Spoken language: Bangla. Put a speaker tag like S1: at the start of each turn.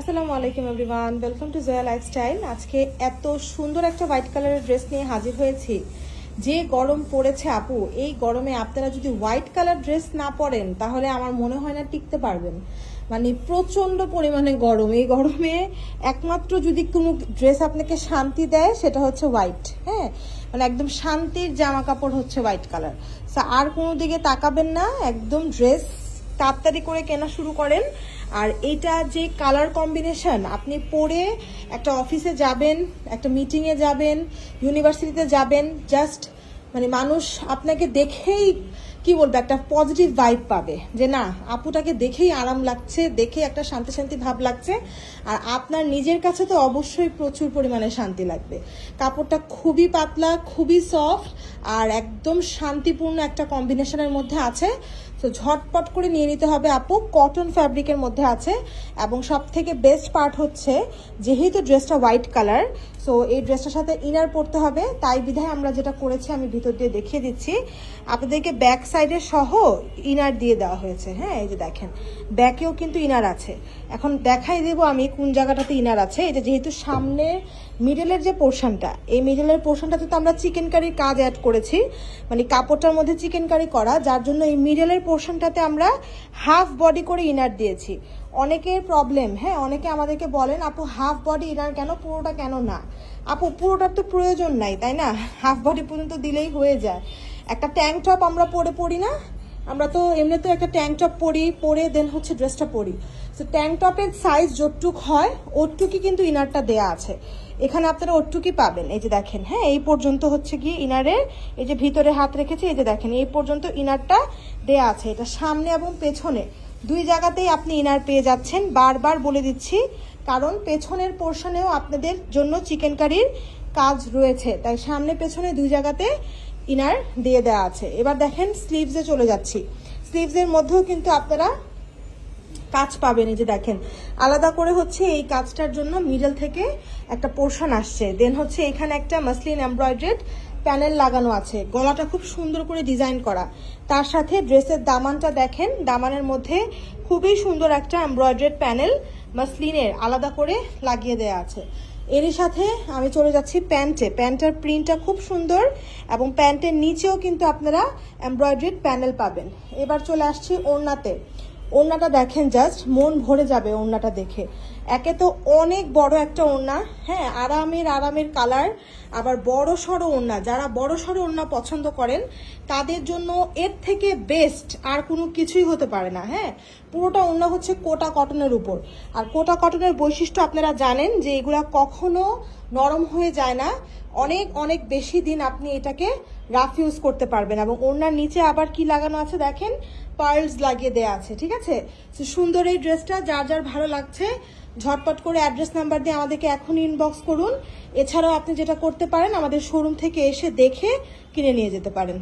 S1: আসসালামু আলাইকুম everyone, welcome to Joya lifestyle. আজকে এত সুন্দর একটা হোয়াইট কালারের ড্রেস নিয়ে হাজির হয়েছি। যে গরম পড়েছে আপু, এই গরমে আপনারা যদি হোয়াইট কালার ড্রেস না পরেন তাহলে আমার মনে হয় না টিকতে পারবেন। মানে প্রচন্ড পরিমাণে গরম। এই গরমে একমাত্র যদি কোনো ড্রেস আপনাকে শান্তি দেয় সেটা হচ্ছে হোয়াইট। হ্যাঁ, মানে একদম শান্তির জামা কাপড় হচ্ছে হোয়াইট কালার। আর কোনো দিকে তাকাবেন না, একদম ড্রেস তাড়াতাড়ি করে কেনা শুরু করেন। আর এইটা যে কালার কম্বিনেশন, আপনি পরে একটা অফিসে যাবেন, একটা মিটিংয়ে যাবেন, ইউনিভার্সিটিতে যাবেন, জাস্ট মানে মানুষ আপনাকে দেখেই কি বলবে, একটা পজিটিভ ভাইব পাবে যে না, আপুটাকে দেখেই আরাম লাগছে, দেখে একটা শান্তি শান্তি ভাব লাগছে। আর আপনার নিজের কাছে তো অবশ্যই প্রচুর পরিমাণে শান্তি লাগবে। কাপড়টা খুবই পাতলা, খুবই সফট আর একদম শান্তিপূর্ণ একটা কম্বিনেশনের মধ্যে আছে। তো ঝটপট করে নিয়ে নিতে হবে আপু। কটন ফ্যাব্রিকের মধ্যে আছে এবং সব থেকে বেস্ট পার্ট হচ্ছে যেহেতু ড্রেসটা হোয়াইট কালার, সো এই ড্রেসটার সাথে ইনার পরতে হবে। তাই বিধায় আমরা যেটা করেছি আমি ভিতর দিয়ে দেখিয়ে দিচ্ছি আপনাদেরকে। ব্যাক সাইডে সহ ইনার দিয়ে দেওয়া হয়েছে। হ্যাঁ, এই যে দেখেন ব্যাকেও কিন্তু ইনার আছে। এখন দেখাই দেব আমি কোন জায়গাটাতে ইনার আছে। এটা যেহেতু সামনে মিডলের যে পোর্শনটা, এই মিডলের পোর্শনটাতে তো আমরা চিকেন কারির কাজ অ্যাড করেছি, মানে কাপড়টার মধ্যে চিকেন কারি করা, যার জন্য এই মিডলের পোর্শনটাতে আমরা হাফ বডি করে ইনার দিয়েছি। অনেকের প্রবলেম, হ্যাঁ, অনেকে আমাদেরকে বলেন আপু হাফ বডি ইনার কেন, পুরোটা কেন না? আপু পুরোটার তো প্রয়োজন নাই, তাই না? হাফ বডি পর্যন্ত দিলেই হয়ে যায়। একটা ট্যাঙ্ক টপ আমরা পরি না, আমরা তো এমনিতে একটা ট্যাঙ্ক টপ পরে দেন হচ্ছে ড্রেসটা পরি। তো ট্যাঙ্ক টপের সাইজ যতটুক হয় ওটুকি কিন্তু ইনারটা দেয়া আছে। এখানে আপনারা ওটুকি পাবেন। এই যে দেখেন, হ্যাঁ, এই পর্যন্ত হচ্ছে গিয়ে ইনারের, এই যে ভিতরে হাত রেখেছি, এই যে দেখেন এই পর্যন্ত ইনারটা দেয়া আছে। এটা সামনে এবং পেছনে দুই জায়গাতেই আপনি ইনার পেয়ে যাচ্ছেন। বারবার বলে দিচ্ছি, কারণ পেছনের পোর্শনেও আপনাদের জন্য চিকেন কারির কাজ রয়েছে, তাই সামনে পেছনে দুই জায়গাতে ইনার দিয়ে দেওয়া আছে। এবার দেখেন স্লিভসে চলে যাচ্ছি। স্লিভসের মধ্যেও কিন্তু আপনারা কাজ পাবেন। এই যে দেখেন আলাদা করে হচ্ছে এই কাজটার জন্য মিডল থেকে একটা পোর্শন আসছে, দেন হচ্ছে এখানে একটা মাসলিন এমব্রয়ডারিড প্যানেল লাগানো আছে। গলাটা খুব সুন্দর করে ডিজাইন করা। তার সাথে ড্রেসের দামানটা দেখেন, দামানের মধ্যে খুবই সুন্দর একটা এমব্রয়ডারিড প্যানেল মাসলিনের আলাদা করে লাগিয়ে দেওয়া আছে। এরই সাথে আমি চলে যাচ্ছি প্যান্টে। প্যান্টের প্রিন্টটা খুব সুন্দর এবং প্যান্টের নিচেও কিন্তু আপনারা এমব্রয়ডারিড প্যানেল পাবেন। এবার চলে আসছি ওড়নাতে। ওড়নাটা দেখেন, জাস্ট মন ভরে যাবে ওড়নাটা দেখে। একে তো অনেক বড় একটা ওড়না, হ্যাঁ, আরামের কালার, আবার বড় সড়ো ওড়না। যারা বড় সড়ো ওড়না পছন্দ করেন তাদের জন্য এর থেকে বেস্ট আর কোনো কিছুই হতে পারে না। হ্যাঁ, পুরোটা ওড়না হচ্ছে কোটা কটনের উপর। আর কোটা কটনের বৈশিষ্ট্য আপনারা জানেন যে এগুলা কখনো নরম হয়ে যায় না। অনেক অনেক বেশি দিন আপনি এটাকে রাফ ইউজ করতে পারবেন। এবং ওড়নার নিচে আবার কি লাগানো আছে দেখেন, পার্লস লাগিয়ে দেওয়া আছে। ঠিক আছে, সুন্দর এই ড্রেসটা। যার যার ভালো লাগছে ঝটপট করে অ্যাড্রেস নাম্বার দিয়ে আমাদেরকে এখন ইনবক্স করুন। এছাড়াও আপনি যেটা করতে পারেন, আমাদের শোরুম থেকে এসে দেখে কিনে নিয়ে যেতে পারেন।